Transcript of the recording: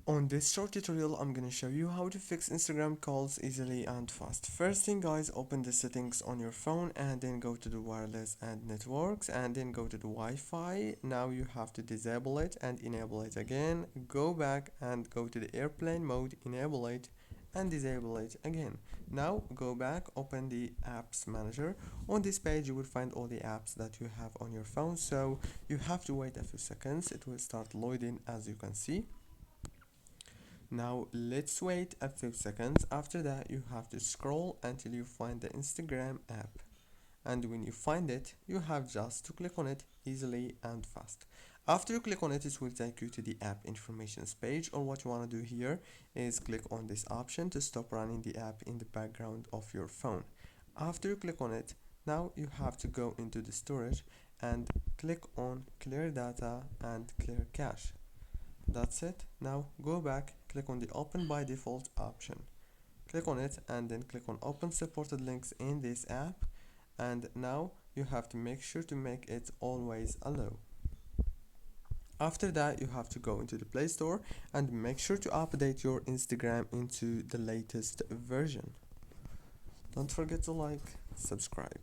On this short tutorial, I'm gonna show you how to fix Instagram calls easily and fast. First thing guys, open the settings on your phone and then go to the wireless and networks and then go to the Wi-Fi. Now you have to disable it and enable it again. Go back and go to the airplane mode, enable it and disable it again. Now go back, open the apps manager. On this page you will find all the apps that you have on your phone, so you have to wait a few seconds. It will start loading as you can see. Now let's wait a few seconds. After that you have to scroll until you find the Instagram app, and when you find it you have just to click on it easily and fast. After you click on it, it will take you to the app informations page, or what you want to do here is click on this option to stop running the app in the background of your phone. After you click on it, now you have to go into the storage and click on clear data and clear cache. That's it. Now go back, click on the open by default option, click on it and then click on open supported links in this app, and now you have to make sure to make it always allow. After that you have to go into the Play Store and make sure to update your Instagram into the latest version. Don't forget to like, subscribe.